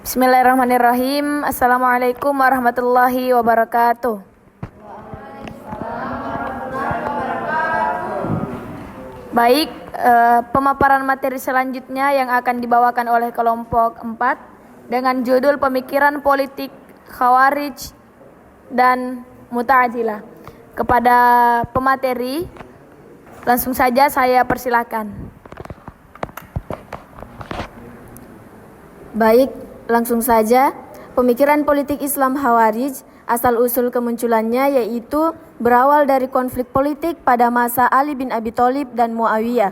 Bismillahirrahmanirrahim. Assalamualaikum warahmatullahi wabarakatuh. Baik, pemaparan materi selanjutnya yang akan dibawakan oleh kelompok 4 dengan judul Pemikiran Politik Khawarij dan Mu'tazilah. Kepada pemateri, langsung saja saya persilakan. Baik, langsung saja. Pemikiran politik Islam Khawarij, asal-usul kemunculannya yaitu berawal dari konflik politik pada masa Ali bin Abi Thalib dan Muawiyah,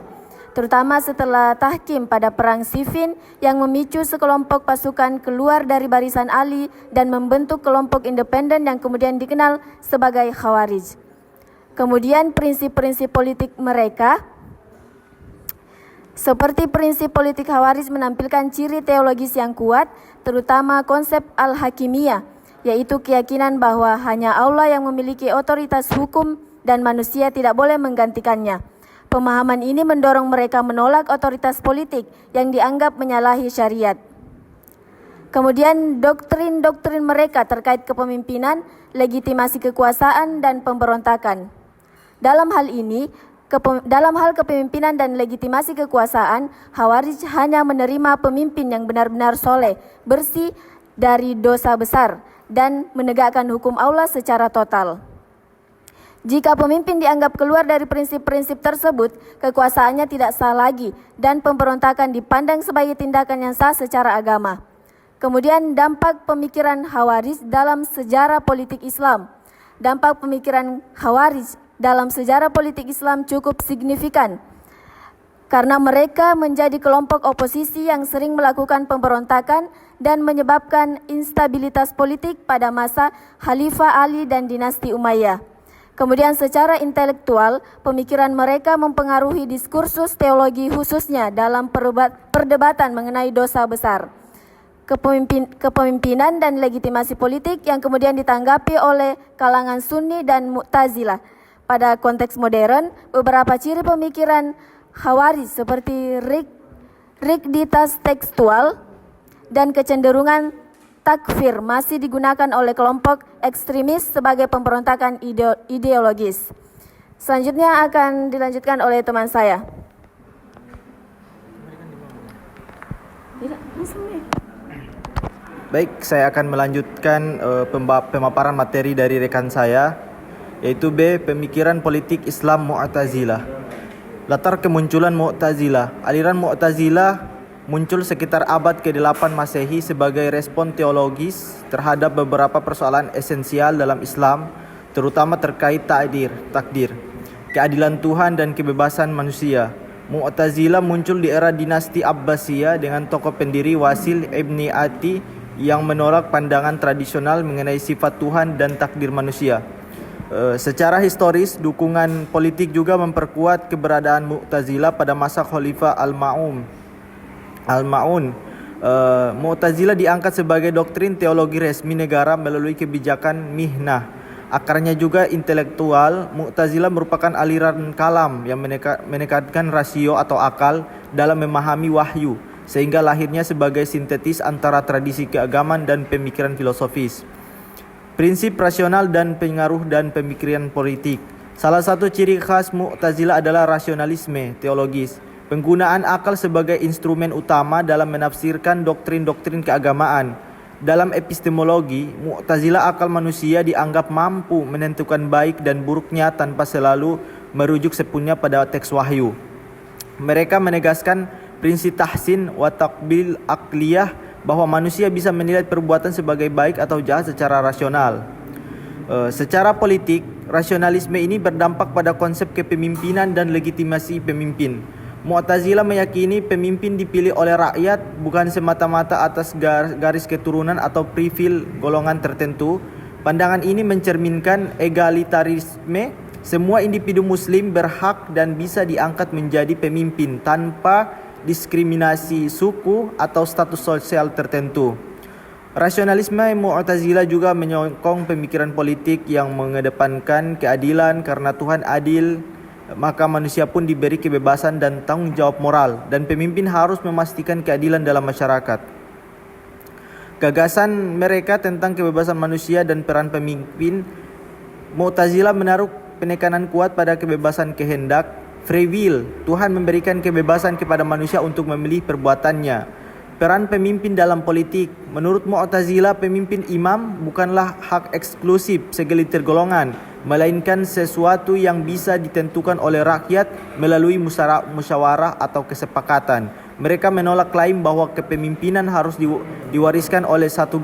terutama setelah tahkim pada Perang Siffin yang memicu sekelompok pasukan keluar dari barisan Ali dan membentuk kelompok independen yang kemudian dikenal sebagai Khawarij. Kemudian prinsip-prinsip politik mereka, seperti prinsip politik Khawarij menampilkan ciri teologis yang kuat, terutama konsep al-hakimiyah, yaitu keyakinan bahwa hanya Allah yang memiliki otoritas hukum dan manusia tidak boleh menggantikannya. Pemahaman ini mendorong mereka menolak otoritas politik yang dianggap menyalahi syariat. Kemudian doktrin-doktrin mereka terkait kepemimpinan, legitimasi kekuasaan, dan pemberontakan. Dalam hal kepemimpinan dan legitimasi kekuasaan, Khawarij hanya menerima pemimpin yang benar-benar soleh, bersih dari dosa besar, dan menegakkan hukum Allah secara total. Jika pemimpin dianggap keluar dari prinsip-prinsip tersebut, kekuasaannya tidak sah lagi, dan pemberontakan dipandang sebagai tindakan yang sah secara agama. Kemudian dampak pemikiran Khawarij dalam sejarah politik Islam. Dampak pemikiran Khawarij dalam sejarah politik Islam cukup signifikan karena mereka menjadi kelompok oposisi yang sering melakukan pemberontakan dan menyebabkan instabilitas politik pada masa Khalifah Ali dan dinasti Umayyah. Kemudian secara intelektual, pemikiran mereka mempengaruhi diskursus teologi khususnya dalam perdebatan mengenai dosa besar, kepemimpinan dan legitimasi politik yang kemudian ditanggapi oleh kalangan Sunni dan Mu'tazilah. Pada konteks modern, beberapa ciri pemikiran Khawarij seperti rigiditas tekstual dan kecenderungan takfir masih digunakan oleh kelompok ekstremis sebagai pemberontakan ideologis. Selanjutnya akan dilanjutkan oleh teman saya. Baik, saya akan melanjutkan pemaparan materi dari rekan saya, yaitu B. Pemikiran politik Islam Mu'tazilah. Latar kemunculan Mu'tazilah. Aliran Mu'tazilah muncul sekitar abad ke-8 Masehi sebagai respon teologis terhadap beberapa persoalan esensial dalam Islam, terutama terkait takdir, keadilan Tuhan dan kebebasan manusia. Mu'tazilah muncul di era dinasti Abbasiyah dengan tokoh pendiri Wasil ibni Ati yang menolak pandangan tradisional mengenai sifat Tuhan dan takdir manusia. Secara historis, dukungan politik juga memperkuat keberadaan Mu'tazilah pada masa Khalifah Al-Ma'un. Mu'tazilah diangkat sebagai doktrin teologi resmi negara melalui kebijakan mihnah. Akarnya juga intelektual. Mu'tazilah merupakan aliran kalam yang menekankan rasio atau akal dalam memahami wahyu, sehingga lahirnya sebagai sintetis antara tradisi keagamaan dan pemikiran filosofis. Prinsip rasional dan pengaruh dan pemikiran politik. Salah satu ciri khas Mu'tazilah adalah rasionalisme teologis, penggunaan akal sebagai instrumen utama dalam menafsirkan doktrin-doktrin keagamaan. Dalam epistemologi, Mu'tazilah akal manusia dianggap mampu menentukan baik dan buruknya tanpa selalu merujuk sepenuhnya pada teks wahyu. Mereka menegaskan prinsip tahsin wa taqbil akliyah, bahwa manusia bisa menilai perbuatan sebagai baik atau jahat secara rasional. Secara politik, rasionalisme ini berdampak pada konsep kepemimpinan dan legitimasi pemimpin. Mu'tazilah meyakini pemimpin dipilih oleh rakyat bukan semata-mata atas garis keturunan atau profil golongan tertentu. Pandangan ini mencerminkan egalitarisme. Semua individu muslim berhak dan bisa diangkat menjadi pemimpin tanpa diskriminasi suku atau status sosial tertentu. Rasionalisme Mu'tazilah juga menyokong pemikiran politik yang mengedepankan keadilan. Karena Tuhan adil, maka manusia pun diberi kebebasan dan tanggung jawab moral, dan pemimpin harus memastikan keadilan dalam masyarakat. Gagasan mereka tentang kebebasan manusia dan peran pemimpin, Mu'tazilah menaruh penekanan kuat pada kebebasan kehendak, free will. Tuhan memberikan kebebasan kepada manusia untuk memilih perbuatannya. Peran pemimpin dalam politik. Menurut Mu'tazilah, pemimpin imam bukanlah hak eksklusif segelintir golongan, melainkan sesuatu yang bisa ditentukan oleh rakyat melalui musyawarah atau kesepakatan. Mereka menolak klaim bahwa kepemimpinan harus diwariskan oleh satu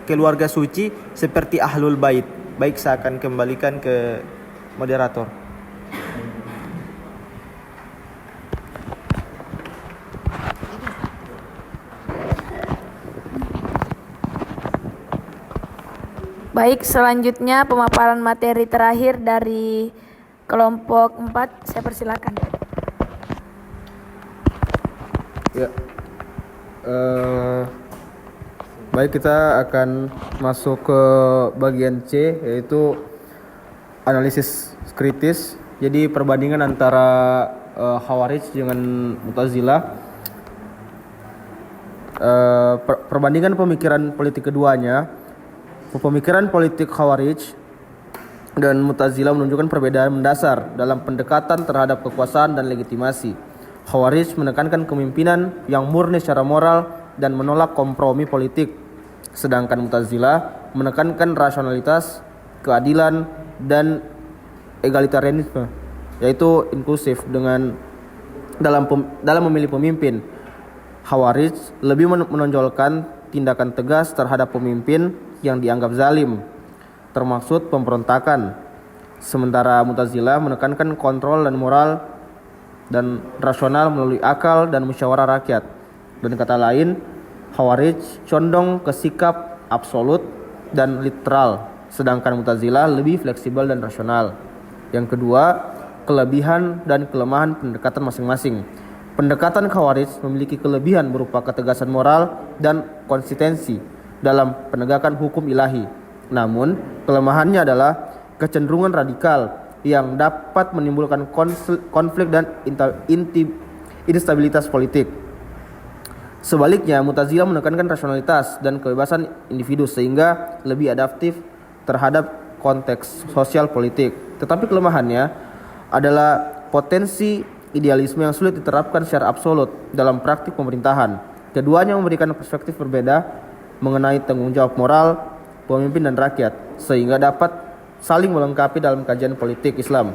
keluarga suci seperti Ahlul Bait. Baik, saya akan kembalikan ke moderator. Baik, selanjutnya pemaparan materi terakhir dari kelompok 4. Saya persilakan. Ya, baik, kita akan masuk ke bagian C, yaitu analisis kritis. Jadi perbandingan antara Khawarij dengan Mu'tazilah. Perbandingan pemikiran politik keduanya. Pemikiran politik Khawarij dan Mu'tazilah menunjukkan perbedaan mendasar dalam pendekatan terhadap kekuasaan dan legitimasi. Khawarij menekankan kepemimpinan yang murni secara moral dan menolak kompromi politik, sedangkan Mu'tazilah menekankan rasionalitas, keadilan, dan egalitarianisme, yaitu inklusif dalam memilih pemimpin. Khawarij lebih menonjolkan tindakan tegas terhadap pemimpin yang dianggap zalim, termasuk pemberontakan. Sementara Mu'tazilah menekankan kontrol dan moral dan rasional melalui akal dan musyawarah rakyat. Dan kata lain, Khawarij condong ke sikap absolut dan literal, sedangkan Mu'tazilah lebih fleksibel dan rasional. Yang kedua, kelebihan dan kelemahan pendekatan masing-masing. Pendekatan Khawarij memiliki kelebihan berupa ketegasan moral dan konsistensi dalam penegakan hukum ilahi. Namun, kelemahannya adalah kecenderungan radikal yang dapat menimbulkan konflik dan instabilitas politik. Sebaliknya, Mu'tazilah menekankan rasionalitas dan kebebasan individu sehingga lebih adaptif terhadap konteks sosial politik. Tetapi kelemahannya adalah potensi idealisme yang sulit diterapkan secara absolut dalam praktik pemerintahan. Keduanya memberikan perspektif berbeda mengenai tanggung jawab moral pemimpin dan rakyat, sehingga dapat saling melengkapi dalam kajian politik Islam.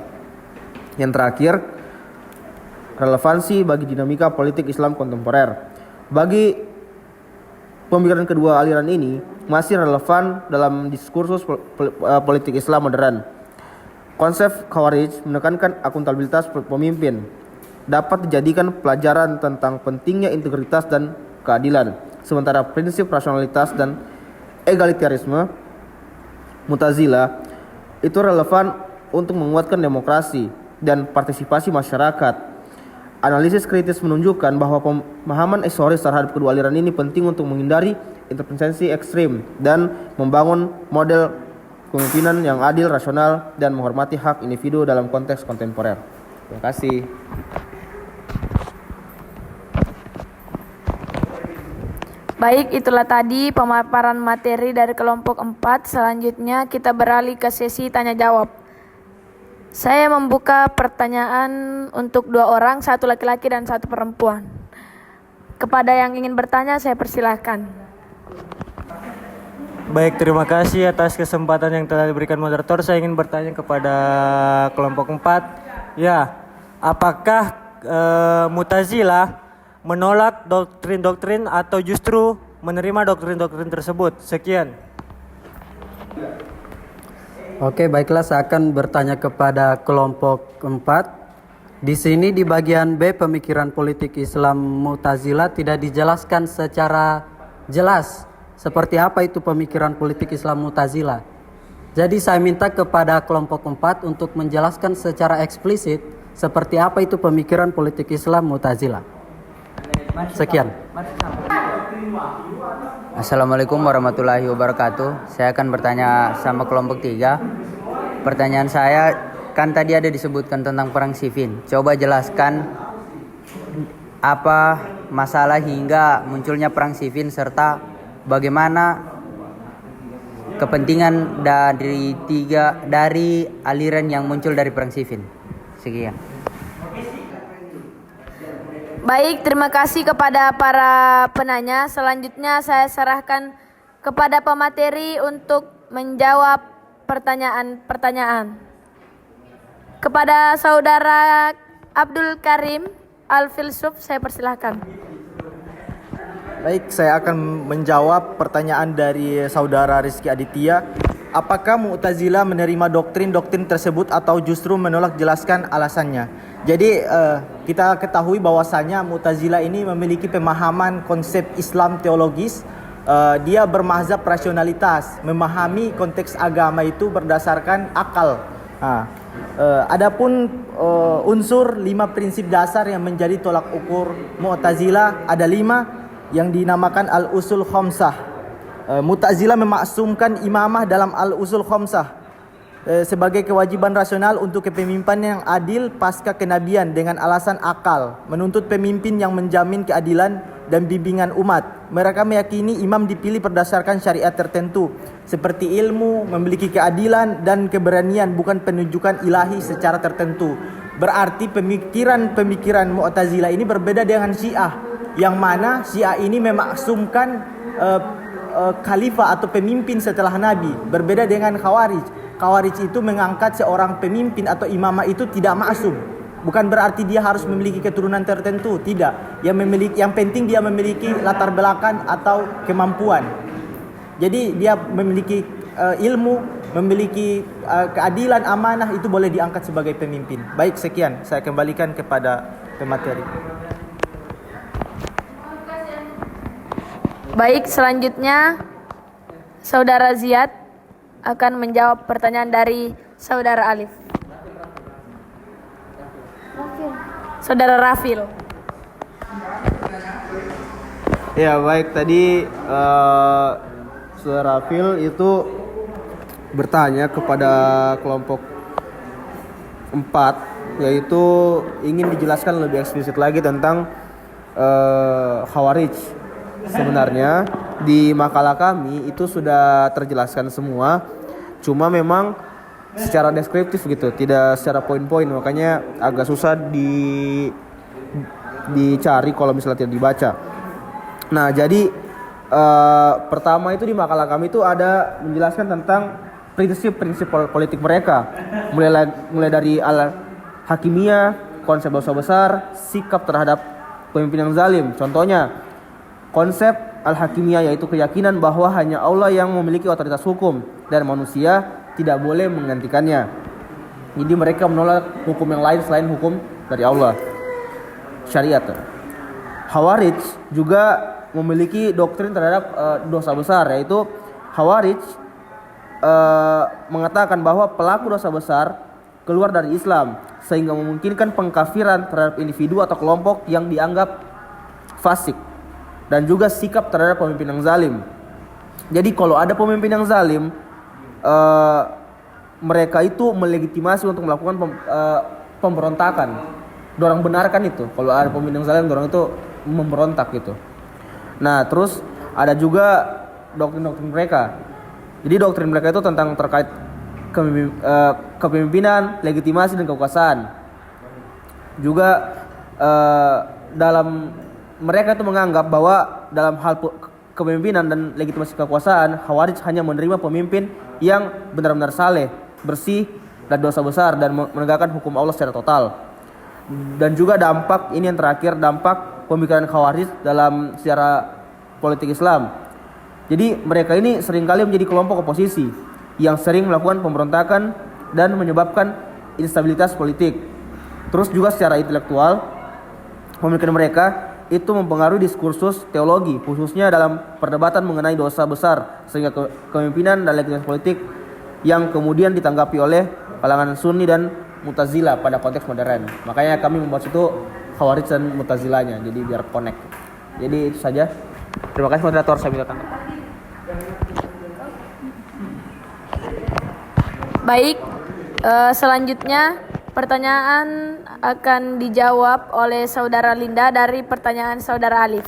Yang terakhir, relevansi bagi dinamika politik Islam kontemporer. Bagi pemikiran kedua aliran ini masih relevan dalam diskursus politik Islam modern. Konsep Khawarij menekankan akuntabilitas pemimpin, dapat dijadikan pelajaran tentang pentingnya integritas dan keadilan. Sementara prinsip rasionalitas dan egalitarisme Mu'tazilah itu relevan untuk menguatkan demokrasi dan partisipasi masyarakat. Analisis kritis menunjukkan bahwa pemahaman historis terhadap kedua aliran ini penting untuk menghindari intervensi ekstrim dan membangun model kepemimpinan yang adil, rasional, dan menghormati hak individu dalam konteks kontemporer. Terima kasih. Baik, itulah tadi pemaparan materi dari kelompok 4. Selanjutnya kita beralih ke sesi tanya jawab. Saya membuka pertanyaan untuk 2 orang, 1 laki-laki dan 1 perempuan. Kepada yang ingin bertanya, saya persilahkan. Baik, terima kasih atas kesempatan yang telah diberikan moderator. Saya ingin bertanya kepada kelompok 4. Ya, apakah Mu'tazilah menolak doktrin-doktrin atau justru menerima doktrin-doktrin tersebut? Sekian. Oke, baiklah, saya akan bertanya kepada kelompok 4. Di sini di bagian B pemikiran politik Islam Mu'tazilah tidak dijelaskan secara jelas seperti apa itu pemikiran politik Islam Mu'tazilah. Jadi saya minta kepada kelompok 4 untuk menjelaskan secara eksplisit seperti apa itu pemikiran politik Islam Mu'tazilah. Sekian. Assalamualaikum warahmatullahi wabarakatuh. Saya akan bertanya sama kelompok 3. Pertanyaan saya, kan tadi ada disebutkan tentang perang Siffin. Coba jelaskan apa masalah hingga munculnya perang Siffin serta bagaimana kepentingan dari aliran yang muncul dari perang Siffin. Sekian. Baik, terima kasih kepada para penanya. Selanjutnya saya serahkan kepada pemateri untuk menjawab pertanyaan-pertanyaan. Kepada Saudara Abdul Karim Al-Filsuf, saya persilahkan. Baik, saya akan menjawab pertanyaan dari Saudara Rizky Aditya. Apakah Mu'tazilah menerima doktrin-doktrin tersebut atau justru menolak? Jelaskan alasannya. Jadi kita ketahui bahwasanya Mu'tazilah ini memiliki pemahaman konsep Islam teologis. Dia bermazhab rasionalitas, memahami konteks agama itu berdasarkan akal. Adapun unsur 5 prinsip dasar yang menjadi tolak ukur Mu'tazilah ada 5 yang dinamakan al-usul khamsah. Mu'tazilah memaksumkan imamah dalam al-usul khamsah sebagai kewajiban rasional untuk kepemimpinan yang adil pasca kenabian dengan alasan akal, menuntut pemimpin yang menjamin keadilan dan bimbingan umat. Mereka meyakini imam dipilih berdasarkan syariat tertentu seperti ilmu, memiliki keadilan dan keberanian, bukan penunjukan ilahi secara tertentu. Berarti pemikiran Mu'tazilah ini berbeda dengan Syiah, yang mana Syiah ini memaksumkan khalifah atau pemimpin setelah Nabi. Berbeda dengan Khawarij. Khawarij itu mengangkat seorang pemimpin atau imamah itu tidak maksum. Bukan berarti dia harus memiliki keturunan tertentu, tidak. Yang penting dia memiliki latar belakang atau kemampuan. Jadi dia memiliki ilmu, memiliki keadilan, amanah, itu boleh diangkat sebagai pemimpin. Baik, sekian. Saya kembalikan kepada pemateri. Baik, selanjutnya Saudara Ziyad akan menjawab pertanyaan dari Saudara Alif. Saudara Rafil. Ya baik, tadi Saudara Rafil itu bertanya kepada kelompok 4, yaitu ingin dijelaskan lebih eksplisit lagi tentang Khawarij. Sebenarnya di makalah kami itu sudah terjelaskan semua, cuma memang secara deskriptif gitu, tidak secara poin-poin, makanya agak susah dicari kalau misalnya tidak dibaca. Nah, jadi pertama itu di makalah kami itu ada menjelaskan tentang prinsip-prinsip politik mereka, mulai dari al-hakimiyah, konsep dosa besar, sikap terhadap pemimpin yang zalim. Contohnya konsep al-hakimiyah, yaitu keyakinan bahwa hanya Allah yang memiliki otoritas hukum dan manusia tidak boleh menggantikannya. Jadi mereka menolak hukum yang lain selain hukum dari Allah, syariat. Khawarij juga memiliki doktrin terhadap dosa besar, yaitu Khawarij mengatakan bahwa pelaku dosa besar keluar dari Islam sehingga memungkinkan pengkafiran terhadap individu atau kelompok yang dianggap fasik, dan juga sikap terhadap pemimpin yang zalim. Jadi kalau ada pemimpin yang zalim, mereka itu melegitimasi untuk melakukan pemberontakan. Dorang benarkan itu. Kalau ada pemimpin yang zalim, dorang itu memberontak gitu. Nah, terus ada juga doktrin-doktrin mereka. Jadi doktrin mereka itu tentang terkait kepemimpinan, legitimasi dan kekuasaan. Juga dalam mereka itu menganggap bahwa dalam hal kepemimpinan dan legitimasi kekuasaan, Khawarij hanya menerima pemimpin yang benar-benar saleh, bersih dan dosa besar, dan menegakkan hukum Allah secara total. Dan juga dampak ini yang terakhir, dampak pemikiran Khawarij dalam secara politik Islam. Jadi mereka ini seringkali menjadi kelompok oposisi yang sering melakukan pemberontakan dan menyebabkan instabilitas politik. Terus juga secara intelektual, pemikiran mereka itu mempengaruhi diskursus teologi, khususnya dalam perdebatan mengenai dosa besar, sehingga kepemimpinan dan legitimitas politik yang kemudian ditanggapi oleh kalangan Sunni dan Mu'tazilah pada konteks modern. Makanya kami membahas itu Khawarij dan Mu'tazilahnya, jadi biar connect. Jadi itu saja. Terima kasih moderator, saya minta tanggapan. Baik, selanjutnya pertanyaan akan dijawab oleh Saudara Linda dari pertanyaan Saudara Alif.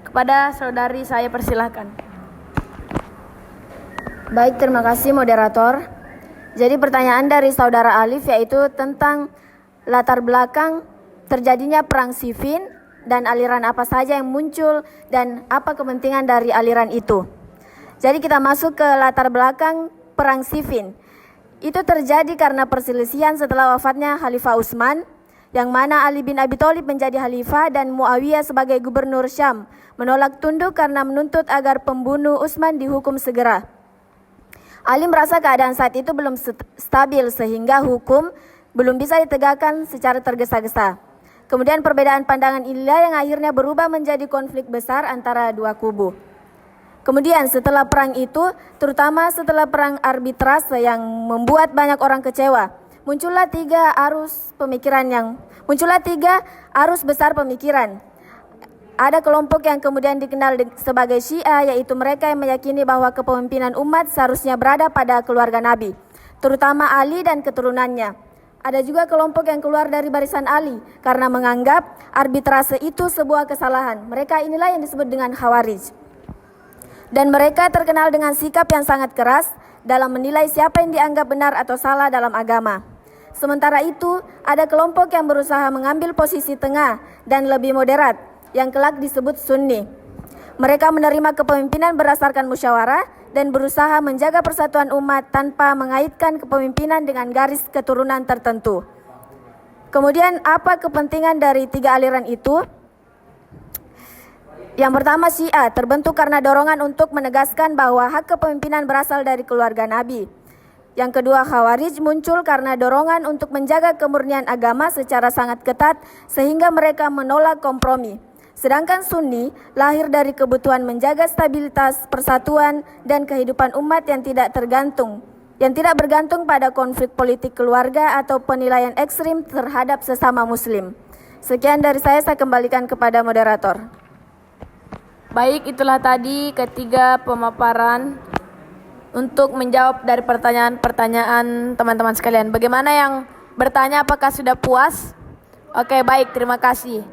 Kepada saudari saya persilahkan. Baik, terima kasih moderator. Jadi pertanyaan dari saudara Alif yaitu tentang latar belakang terjadinya perang Siffin dan aliran apa saja yang muncul dan apa kepentingan dari aliran itu. Jadi kita masuk ke latar belakang perang Siffin. Itu terjadi karena perselisihan setelah wafatnya Khalifah Utsman, yang mana Ali bin Abi Thalib menjadi khalifah dan Muawiyah sebagai gubernur Syam menolak tunduk karena menuntut agar pembunuh Utsman dihukum segera. Ali merasa keadaan saat itu belum stabil sehingga hukum belum bisa ditegakkan secara tergesa-gesa. Kemudian perbedaan pandangan inilah yang akhirnya berubah menjadi konflik besar antara dua kubu. Kemudian setelah perang itu, terutama setelah perang arbitrase yang membuat banyak orang kecewa, muncullah tiga arus besar pemikiran. Ada kelompok yang kemudian dikenal sebagai Syiah, yaitu mereka yang meyakini bahwa kepemimpinan umat seharusnya berada pada keluarga Nabi, terutama Ali dan keturunannya. Ada juga kelompok yang keluar dari barisan Ali karena menganggap arbitrase itu sebuah kesalahan. Mereka inilah yang disebut dengan Khawarij. Dan mereka terkenal dengan sikap yang sangat keras dalam menilai siapa yang dianggap benar atau salah dalam agama. Sementara itu, ada kelompok yang berusaha mengambil posisi tengah dan lebih moderat, yang kelak disebut Sunni. Mereka menerima kepemimpinan berdasarkan musyawarah dan berusaha menjaga persatuan umat tanpa mengaitkan kepemimpinan dengan garis keturunan tertentu. Kemudian apa kepentingan dari tiga aliran itu? Yang pertama, Syiah terbentuk karena dorongan untuk menegaskan bahwa hak kepemimpinan berasal dari keluarga Nabi. Yang kedua, Khawarij muncul karena dorongan untuk menjaga kemurnian agama secara sangat ketat sehingga mereka menolak kompromi. Sedangkan Sunni lahir dari kebutuhan menjaga stabilitas, persatuan, dan kehidupan umat yang tidak bergantung pada konflik politik keluarga atau penilaian ekstrim terhadap sesama muslim. Sekian dari saya kembalikan kepada moderator. Baik, itulah tadi ketiga pemaparan untuk menjawab dari pertanyaan-pertanyaan teman-teman sekalian. Bagaimana yang bertanya, apakah sudah puas? Oke, baik, terima kasih.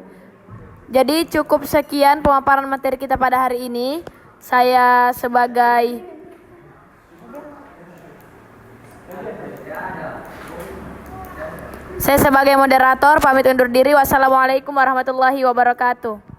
Jadi cukup sekian pemaparan materi kita pada hari ini. Saya sebagai moderator pamit undur diri. Wassalamualaikum warahmatullahi wabarakatuh.